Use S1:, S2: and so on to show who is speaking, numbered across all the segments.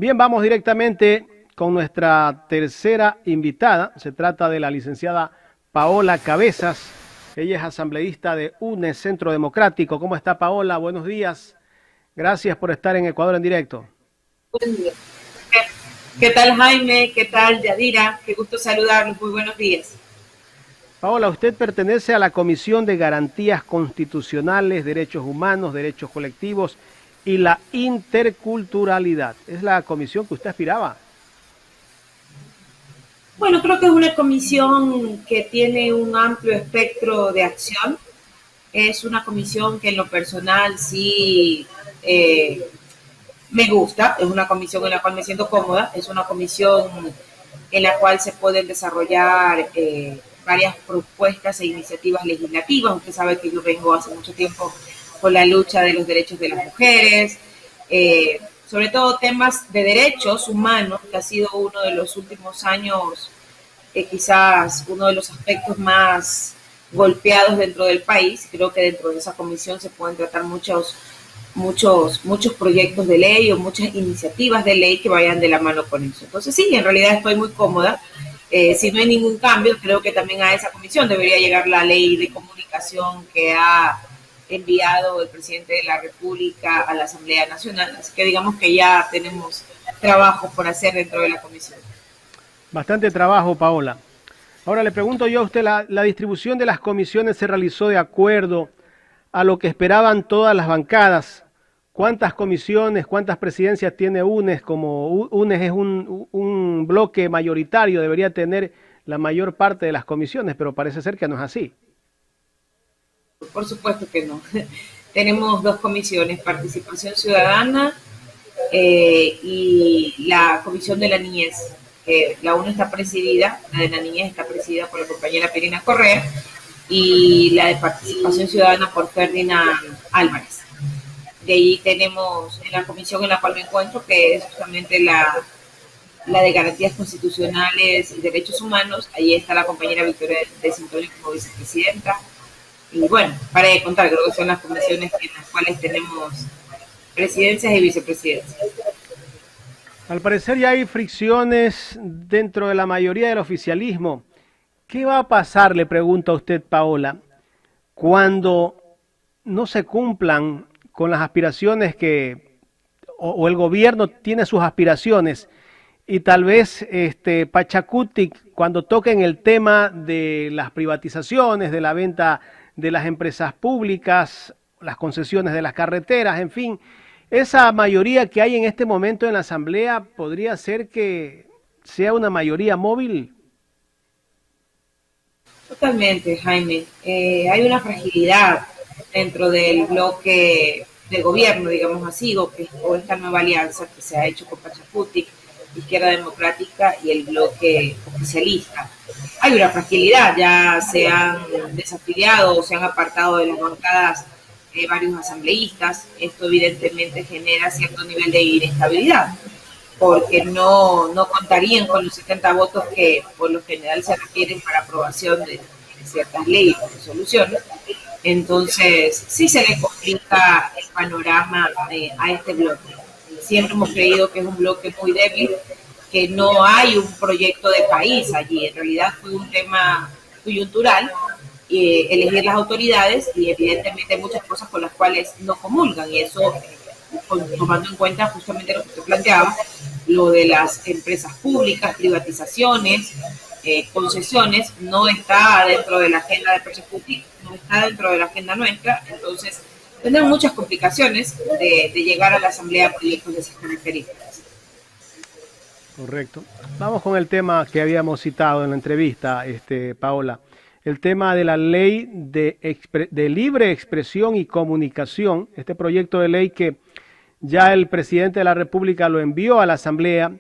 S1: Bien, vamos directamente con nuestra tercera invitada. Se trata de la licenciada Paola Cabezas. Ella es asambleísta de UNE Centro Democrático. ¿Cómo está, Paola? Buenos días. Gracias por estar en Ecuador en directo.
S2: Buen día. ¿Qué tal, Jaime? ¿Qué tal, Yadira? Qué gusto saludarlos. Muy buenos días.
S1: Paola, usted pertenece a la Comisión de Garantías Constitucionales, Derechos Humanos, Derechos Colectivos y la Interculturalidad. ¿Es la comisión que usted aspiraba?
S2: Bueno, creo que es una comisión que tiene un amplio espectro de acción. Es una comisión que en lo personal sí me gusta. Es una comisión en la cual me siento cómoda. Es una comisión en la cual se pueden desarrollar varias propuestas e iniciativas legislativas. Usted sabe que yo vengo hace mucho tiempo con la lucha de los derechos de las mujeres, sobre todo temas de derechos humanos, que ha sido uno de los últimos años, quizás uno de los aspectos más golpeados dentro del país. Creo que dentro de esa comisión se pueden tratar muchos proyectos de ley o muchas iniciativas de ley que vayan de la mano con eso. Entonces sí, en realidad estoy muy cómoda. Si no hay ningún cambio, creo que también a esa comisión debería llegar la ley de comunicación que ha enviado el presidente de la República a la Asamblea Nacional. Así que digamos que ya tenemos trabajo por hacer dentro de la comisión.
S1: Bastante trabajo, Paola. Ahora le pregunto yo a usted, ¿la distribución de las comisiones se realizó de acuerdo a lo que esperaban todas las bancadas? ¿Cuántas comisiones, cuántas presidencias tiene UNES? Como UNES es un bloque mayoritario, debería tener la mayor parte de las comisiones, pero parece ser que no es así.
S2: Por supuesto que no. Tenemos dos comisiones, Participación Ciudadana y la Comisión de la Niñez. La una está presidida, la de la niñez está presidida por la compañera Pirina Correa y la de Participación Ciudadana por Ferdinand Álvarez. De ahí tenemos en la comisión en la cual me encuentro, que es justamente la de Garantías Constitucionales y Derechos Humanos. Ahí está la compañera Victoria de Sintonio como vicepresidenta. Y bueno, para de contar, creo que son las comisiones en las cuales tenemos presidencias y vicepresidencias.
S1: Al parecer ya hay fricciones dentro de la mayoría del oficialismo. ¿Qué va a pasar, le pregunto a usted, Paola, cuando no se cumplan con las aspiraciones o el gobierno tiene sus aspiraciones y tal vez Pachacuti, cuando toquen el tema de las privatizaciones, de la venta de las empresas públicas, las concesiones de las carreteras, en fin, esa mayoría que hay en este momento en la Asamblea podría ser que sea una mayoría móvil?
S2: Totalmente, Jaime. Hay una fragilidad dentro del bloque de gobierno, digamos así, o esta nueva alianza que se ha hecho con Pachacuti, Izquierda Democrática y el bloque oficialista. Hay una fragilidad, ya se han desafiliado o se han apartado de las bancadas varios asambleístas. Esto evidentemente genera cierto nivel de inestabilidad, porque no contarían con los 70 votos que por lo general se requieren para aprobación de ciertas leyes o resoluciones. Entonces, sí se le complica el panorama a este bloque. Siempre hemos creído que es un bloque muy débil, que no hay un proyecto de país allí. En realidad fue un tema coyuntural, elegir las autoridades, y evidentemente hay muchas cosas con las cuales no comulgan, y eso tomando en cuenta justamente lo que usted planteaba, lo de las empresas públicas, privatizaciones, concesiones, no está dentro de la agenda de Pachacuti, no está dentro de la agenda nuestra. Entonces tenemos muchas complicaciones de llegar a la Asamblea a proyectos de esas características.
S1: Correcto. Vamos con el tema que habíamos citado en la entrevista, Paola. El tema de la ley de libre expresión y comunicación, este proyecto de ley que ya el presidente de la República lo envió a la Asamblea.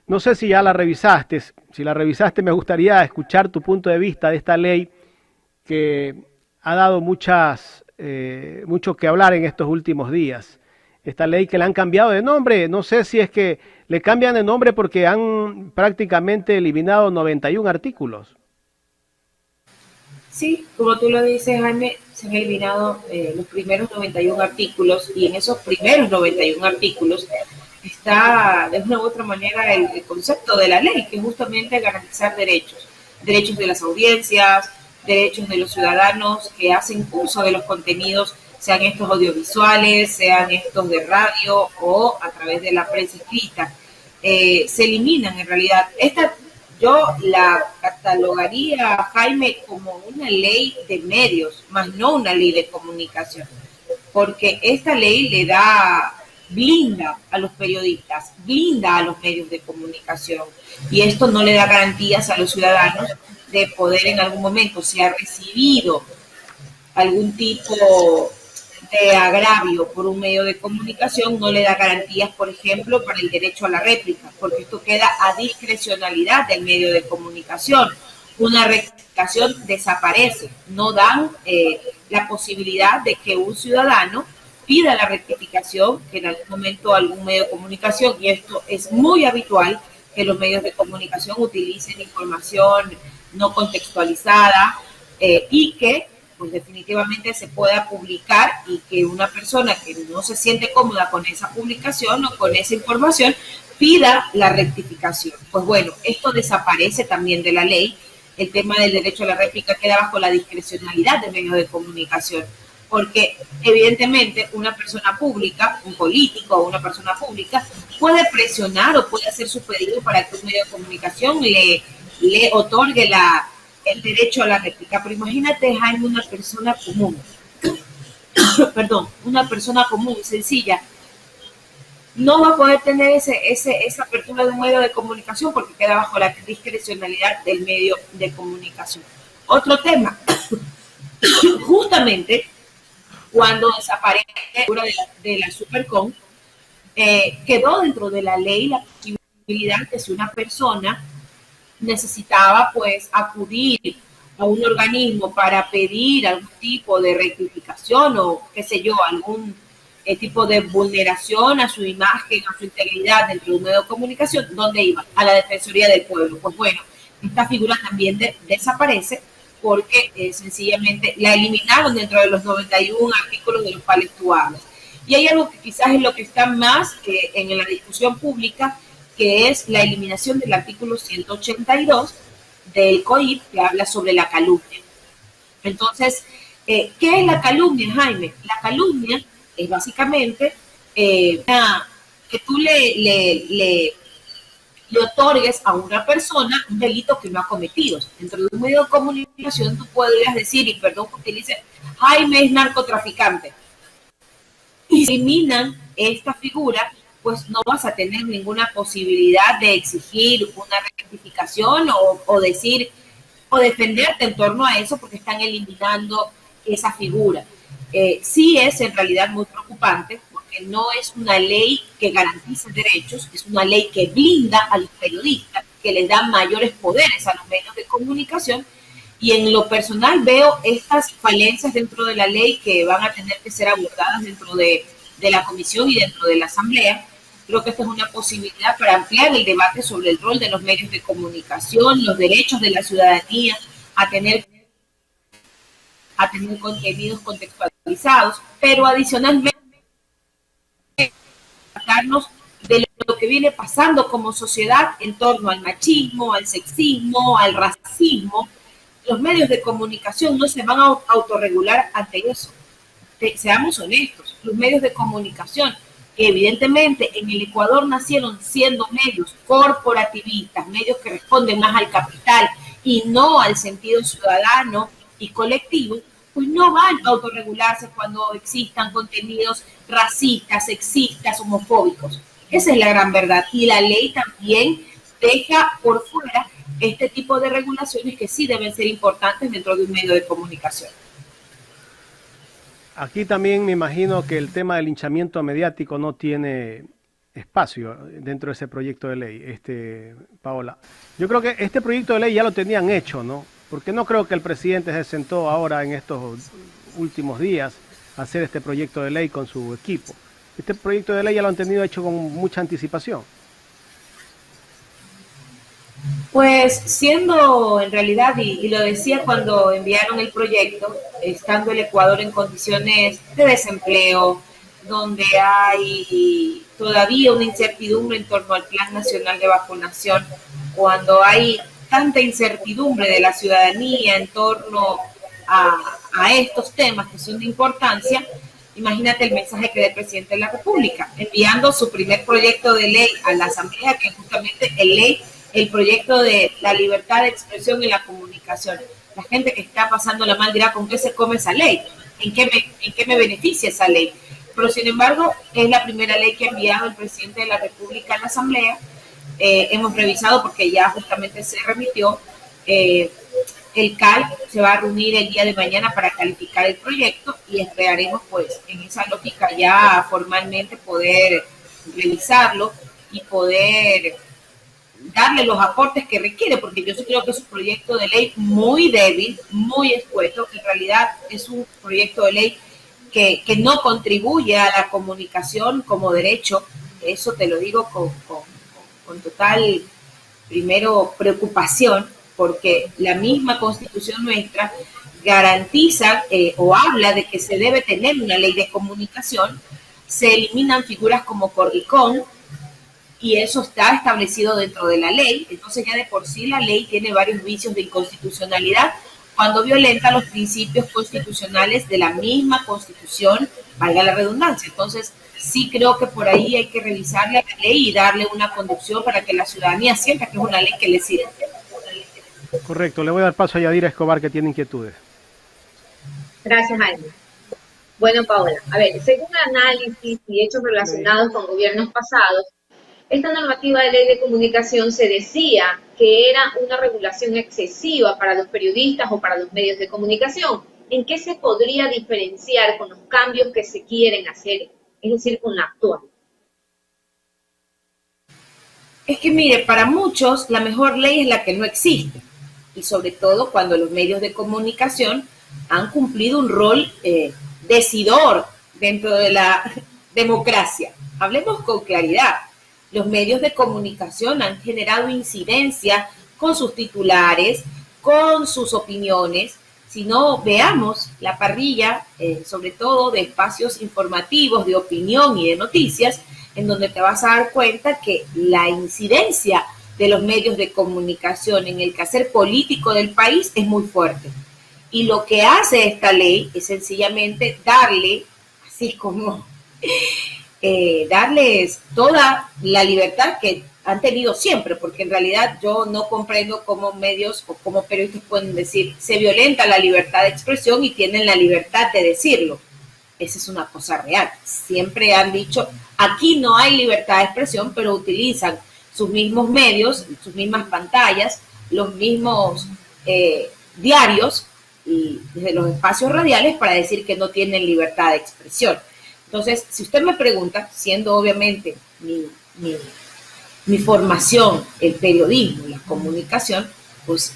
S1: No sé si ya la revisaste. Si la revisaste, me gustaría escuchar tu punto de vista de esta ley que ha dado mucho que hablar en estos últimos días. Esta ley que le han cambiado de nombre, no sé si es que le cambian de nombre porque han prácticamente eliminado 91 artículos.
S2: Sí, como tú lo dices, Jaime, se han eliminado los primeros 91 artículos, y en esos primeros 91 artículos da de una u otra manera el concepto de la ley, que es justamente garantizar derechos, derechos de las audiencias, derechos de los ciudadanos que hacen uso de los contenidos, sean estos audiovisuales, sean estos de radio o a través de la prensa escrita. Se eliminan en realidad. Yo la catalogaría, Jaime, como una ley de medios, más no una ley de comunicación, porque esta ley blinda a los periodistas, blinda a los medios de comunicación, y esto no le da garantías a los ciudadanos de poder en algún momento, si ha recibido algún tipo de agravio por un medio de comunicación, no le da garantías, por ejemplo, para el derecho a la réplica, porque esto queda a discrecionalidad del medio de comunicación. Una rectificación desaparece, no dan la posibilidad de que un ciudadano pida la rectificación, que en algún momento algún medio de comunicación, y esto es muy habitual, que los medios de comunicación utilicen información no contextualizada y que pues definitivamente se pueda publicar, y que una persona que no se siente cómoda con esa publicación o con esa información pida la rectificación. Pues bueno, esto desaparece también de la ley. El tema del derecho a la réplica queda bajo la discrecionalidad de medios de comunicación, porque evidentemente una persona pública, un político o una persona pública puede presionar o puede hacer su pedido para que un medio de comunicación le otorgue el derecho a la réplica. Pero imagínate, Jaime, una persona común, una persona común y sencilla, no va a poder tener esa apertura de un medio de comunicación porque queda bajo la discrecionalidad del medio de comunicación. Otro tema, justamente cuando desaparece la figura de la Supercom, quedó dentro de la ley la posibilidad que si una persona necesitaba pues acudir a un organismo para pedir algún tipo de rectificación o qué sé yo, algún tipo de vulneración a su imagen, a su integridad dentro de un medio de comunicación, ¿dónde iba? A la Defensoría del Pueblo. Pues bueno, esta figura también desaparece porque sencillamente la eliminaron dentro de los 91 artículos de los cuales tú hablas. Y hay algo que quizás es lo que está más en la discusión pública, que es la eliminación del artículo 182 del COIP, que habla sobre la calumnia. Entonces, ¿qué es la calumnia, Jaime? La calumnia es básicamente que tú le otorgues a una persona un delito que no ha cometido. Dentro de un medio de comunicación tú podrías decir, y perdón que utilice, Jaime es narcotraficante. Y si eliminan esta figura, pues no vas a tener ninguna posibilidad de exigir una rectificación o decir o defenderte en torno a eso, porque están eliminando esa figura. Sí es en realidad muy preocupante, porque no es una ley que garantice derechos, es una ley que blinda a los periodistas, que les da mayores poderes a los medios de comunicación, y en lo personal veo estas falencias dentro de la ley que van a tener que ser abordadas dentro de la comisión y dentro de la asamblea. Creo que esta es una posibilidad para ampliar el debate sobre el rol de los medios de comunicación, los derechos de la ciudadanía a tener contenidos contextualizados, pero adicionalmente hablarnos de lo que viene pasando como sociedad en torno al machismo, al sexismo, al racismo. Los medios de comunicación no se van a autorregular ante eso. Seamos honestos, los medios de comunicación, que evidentemente en el Ecuador nacieron siendo medios corporativistas, medios que responden más al capital y no al sentido ciudadano y colectivo, pues no van a autorregularse cuando existan contenidos racistas, sexistas, homofóbicos. Esa es la gran verdad. Y la ley también deja por fuera este tipo de regulaciones que sí deben ser importantes dentro de un medio de comunicación.
S1: Aquí también me imagino que el tema del linchamiento mediático no tiene espacio dentro de ese proyecto de ley, Paola. Yo creo que este proyecto de ley ya lo tenían hecho, ¿no? Porque no creo que el presidente se sentó ahora en estos últimos días a hacer este proyecto de ley con su equipo. Este proyecto de ley ya lo han tenido hecho con mucha anticipación.
S2: Pues siendo en realidad, y lo decía cuando enviaron el proyecto, estando el Ecuador en condiciones de desempleo, donde hay todavía una incertidumbre en torno al Plan Nacional de Vacunación, cuando hay tanta incertidumbre de la ciudadanía en torno a estos temas que son de importancia. Imagínate el mensaje que da el presidente de la República, enviando su primer proyecto de ley a la Asamblea, que es justamente el proyecto de la libertad de expresión y la comunicación. La gente que está pasándola mal dirá, ¿con qué se come esa ley? ¿En qué me beneficia esa ley? Pero sin embargo, es la primera ley que ha enviado el presidente de la República a la Asamblea. Hemos revisado porque ya justamente se remitió. El CAL se va a reunir el día de mañana para calificar el proyecto y esperaremos, pues, en esa lógica ya formalmente poder revisarlo y poder darle los aportes que requiere, porque yo sí creo que es un proyecto de ley muy débil, muy escueto, que en realidad es un proyecto de ley que no contribuye a la comunicación como derecho. Eso te lo digo con total, primero, preocupación, porque la misma Constitución nuestra garantiza o habla de que se debe tener una ley de comunicación. Se eliminan figuras como Corricón, y eso está establecido dentro de la ley. Entonces ya de por sí la ley tiene varios vicios de inconstitucionalidad cuando violenta los principios constitucionales de la misma Constitución, valga la redundancia. Entonces sí creo que por ahí hay que revisarle a la ley y darle una conducción para que la ciudadanía sienta que es una ley que le sirve.
S1: Correcto, le voy a dar paso a Yadira Escobar, que tiene inquietudes.
S3: Gracias, Jaime. Bueno, Paola, a ver, según análisis y hechos relacionados con gobiernos pasados, esta normativa de ley de comunicación se decía que era una regulación excesiva para los periodistas o para los medios de comunicación. ¿En qué se podría diferenciar con los cambios que se quieren hacer, es decir, con la actual?
S2: Es que mire, para muchos la mejor ley es la que no existe, y sobre todo cuando los medios de comunicación han cumplido un rol decidor dentro de la democracia. Hablemos con claridad. Los medios de comunicación han generado incidencia con sus titulares, con sus opiniones. Si no, veamos la parrilla, sobre todo de espacios informativos, de opinión y de noticias, en donde te vas a dar cuenta que la incidencia de los medios de comunicación en el quehacer político del país es muy fuerte. Y lo que hace esta ley es sencillamente darle, así como darles toda la libertad que han tenido siempre, porque en realidad yo no comprendo cómo medios o cómo periodistas pueden decir se violenta la libertad de expresión y tienen la libertad de decirlo. Esa es una cosa real. Siempre han dicho, aquí no hay libertad de expresión, pero utilizan sus mismos medios, sus mismas pantallas, los mismos diarios y desde los espacios radiales para decir que no tienen libertad de expresión. Entonces, si usted me pregunta, siendo obviamente mi formación, el periodismo y la comunicación, pues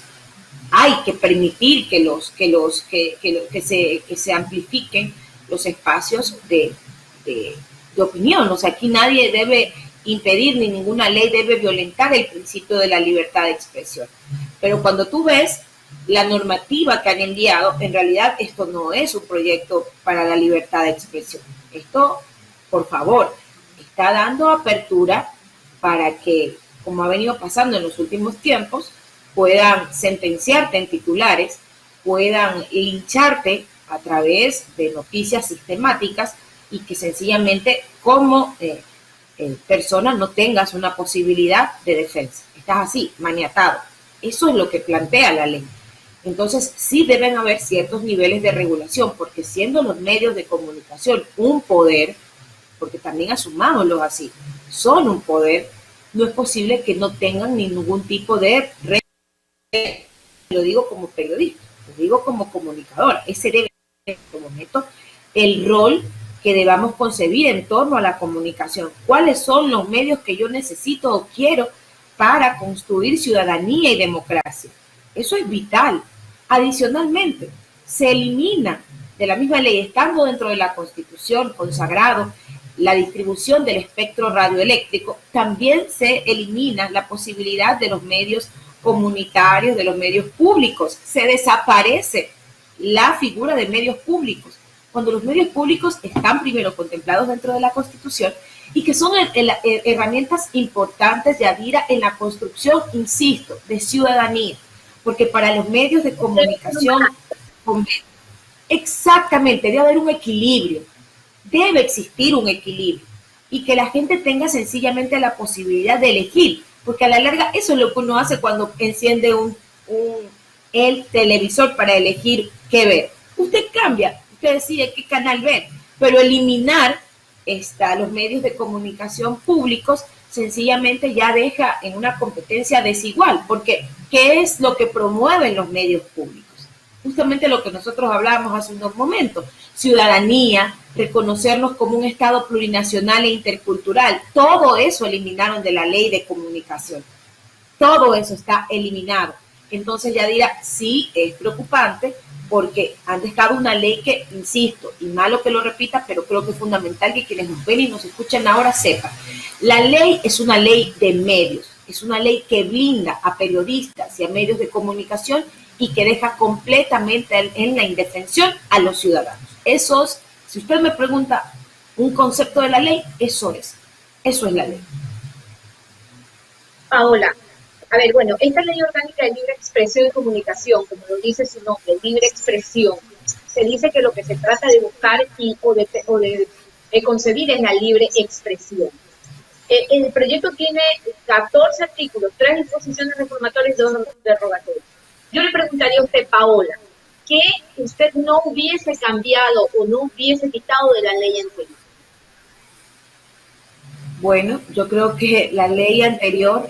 S2: hay que permitir que se amplifiquen los espacios de opinión. O sea, aquí nadie debe impedir, ni ninguna ley debe violentar el principio de la libertad de expresión. Pero cuando tú ves la normativa que han enviado, en realidad esto no es un proyecto para la libertad de expresión. Esto, por favor, está dando apertura para que, como ha venido pasando en los últimos tiempos, puedan sentenciarte en titulares, puedan lincharte a través de noticias sistemáticas y que sencillamente como persona no tengas una posibilidad de defensa. Estás así, maniatado. Eso es lo que plantea la ley. Entonces, sí deben haber ciertos niveles de regulación, porque siendo los medios de comunicación un poder, porque también asumámoslo así, son un poder, no es posible que no tengan ningún tipo de regulación. Lo digo como periodista, lo digo como comunicadora. Ese debe ser, como meto, el rol que debamos concebir en torno a la comunicación. ¿Cuáles son los medios que yo necesito o quiero para construir ciudadanía y democracia? Eso es vital. Adicionalmente, se elimina de la misma ley, estando dentro de la Constitución consagrado la distribución del espectro radioeléctrico, también se elimina la posibilidad de los medios comunitarios, de los medios públicos. Se desaparece la figura de medios públicos. cuando los medios públicos están primero contemplados dentro de la Constitución y que son herramientas importantes, Yadira, en la construcción, insisto, de ciudadanía, porque para los medios de comunicación, exactamente, debe haber un equilibrio, debe existir un equilibrio y que la gente tenga sencillamente la posibilidad de elegir, porque a la larga eso es lo que uno hace cuando enciende el televisor para elegir qué ver. Usted cambia, usted decide qué canal ver, pero eliminar los medios de comunicación públicos sencillamente ya deja en una competencia desigual, porque ¿qué es lo que promueven los medios públicos? Justamente lo que nosotros hablábamos hace unos momentos, ciudadanía, reconocernos como un Estado plurinacional e intercultural, todo eso eliminaron de la ley de comunicación, todo eso está eliminado. Entonces, Yadira, sí es preocupante porque han dejado una ley que, insisto, y malo que lo repita, pero creo que es fundamental que quienes nos ven y nos escuchan ahora sepan. La ley es una ley de medios, es una ley que blinda a periodistas y a medios de comunicación y que deja completamente en la indefensión a los ciudadanos. Eso es, si usted me pregunta un concepto de la ley, eso es la ley.
S3: Paola, a ver, bueno, esta ley orgánica de libre expresión y comunicación, como lo dice su nombre, libre expresión, se dice que lo que se trata de buscar o de concebir es la libre expresión. El proyecto tiene 14 artículos, 3 disposiciones reformatorias y 2 derogatorias. Yo le preguntaría a usted, Paola, ¿qué usted no hubiese cambiado o no hubiese quitado de la ley anterior?
S2: Bueno, yo creo que la ley anterior,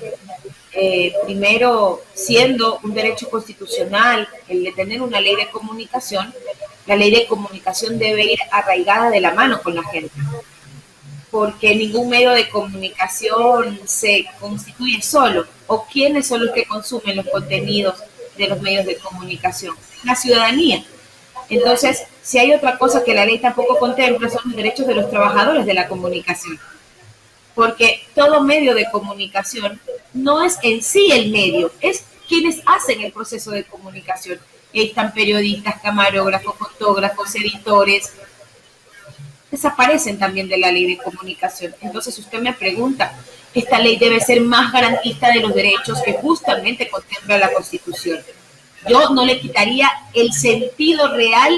S2: primero, siendo un derecho constitucional, el de tener una ley de comunicación, la ley de comunicación debe ir arraigada de la mano con la gente, porque ningún medio de comunicación se constituye solo, o quiénes son los que consumen los contenidos de los medios de comunicación, la ciudadanía. Entonces, si hay otra cosa que la ley tampoco contempla, son los derechos de los trabajadores de la comunicación, porque todo medio de comunicación no es en sí el medio, es quienes hacen el proceso de comunicación. Están periodistas, camarógrafos, fotógrafos, editores, desaparecen también de la ley de comunicación. Entonces, si usted me pregunta, esta ley debe ser más garantista de los derechos que justamente contempla la Constitución. Yo no le quitaría el sentido real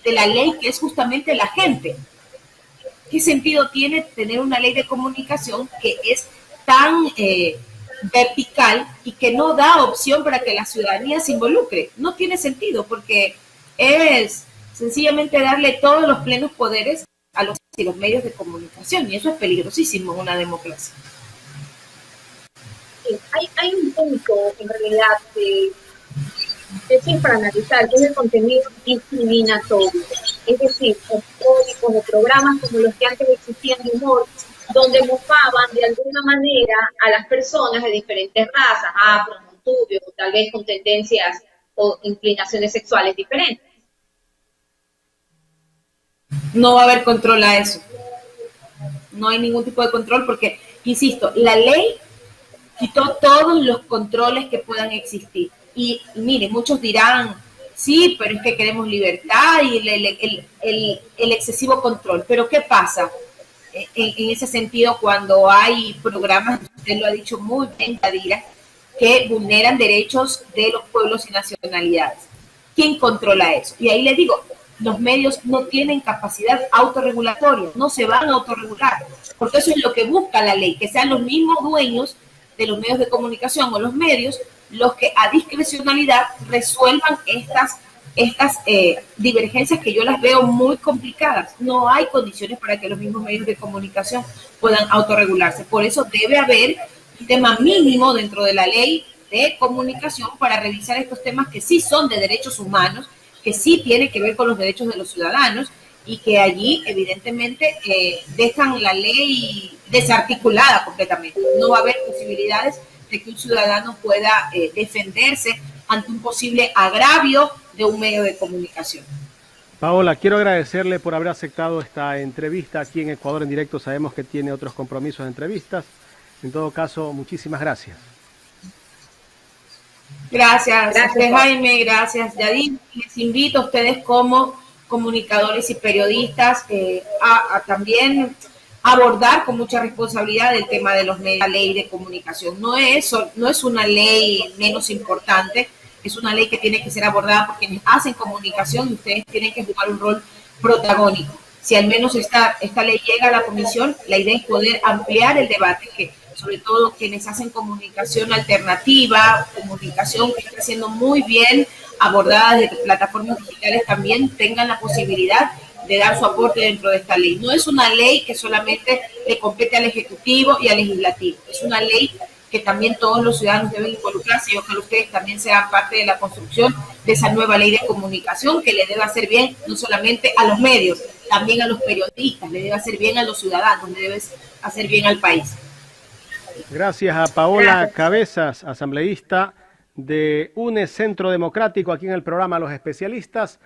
S2: de la ley, que es justamente la gente. ¿Qué sentido tiene tener una ley de comunicación que es tan vertical y que no da opción para que la ciudadanía se involucre? No tiene sentido, porque es sencillamente darle todos los plenos poderes a los medios de comunicación, y eso es peligrosísimo en una democracia.
S3: Hay un punto, en realidad, que es para analizar, que es el contenido discriminatorio. Es decir, con programas como los que antes existían de humor, donde mofaban de alguna manera a las personas de diferentes razas, afro, montubios, o tal vez con tendencias o inclinaciones sexuales diferentes.
S2: No va a haber control a eso. No hay ningún tipo de control porque, insisto, la ley quitó todos los controles que puedan existir. Y mire, muchos dirán, sí, pero es que queremos libertad y el excesivo control. Pero ¿qué pasa en ese sentido cuando hay programas, usted lo ha dicho muy bien, Yadira, que vulneran derechos de los pueblos y nacionalidades? ¿Quién controla eso? Y ahí le digo, los medios no tienen capacidad autorregulatoria, no se van a autorregular, porque eso es lo que busca la ley, que sean los mismos dueños de los medios de comunicación o los medios los que a discrecionalidad resuelvan estas divergencias que yo las veo muy complicadas. No hay condiciones para que los mismos medios de comunicación puedan autorregularse. Por eso debe haber un tema mínimo dentro de la ley de comunicación para revisar estos temas que sí son de derechos humanos, que sí tienen que ver con los derechos de los ciudadanos y que allí evidentemente dejan la ley desarticulada completamente. No va a haber posibilidades de que un ciudadano pueda defenderse ante un posible agravio de un medio de comunicación.
S1: Paola, quiero agradecerle por haber aceptado esta entrevista aquí en Ecuador en Directo. Sabemos que tiene otros compromisos de entrevistas. En todo caso, muchísimas gracias.
S2: Gracias Jaime, gracias Yadira. Les invito a ustedes como comunicadores y periodistas a también abordar con mucha responsabilidad el tema de los medios, la ley de comunicación. No es una ley menos importante, es una ley que tiene que ser abordada por quienes hacen comunicación y ustedes tienen que jugar un rol protagónico. Si al menos esta ley llega a la comisión, la idea es poder ampliar el debate, que sobre todo quienes hacen comunicación alternativa, comunicación que está siendo muy bien abordada desde plataformas digitales, también tengan la posibilidad de dar su aporte dentro de esta ley. No es una ley que solamente le compete al Ejecutivo y al Legislativo, es una ley que también todos los ciudadanos deben involucrarse y ojalá ustedes también sean parte de la construcción de esa nueva ley de comunicación que le debe hacer bien no solamente a los medios, también a los periodistas, le debe hacer bien a los ciudadanos, le debe hacer bien al país.
S1: Gracias a Paola Cabezas, asambleísta de UNE Centro Democrático, aquí en el programa Los Especialistas.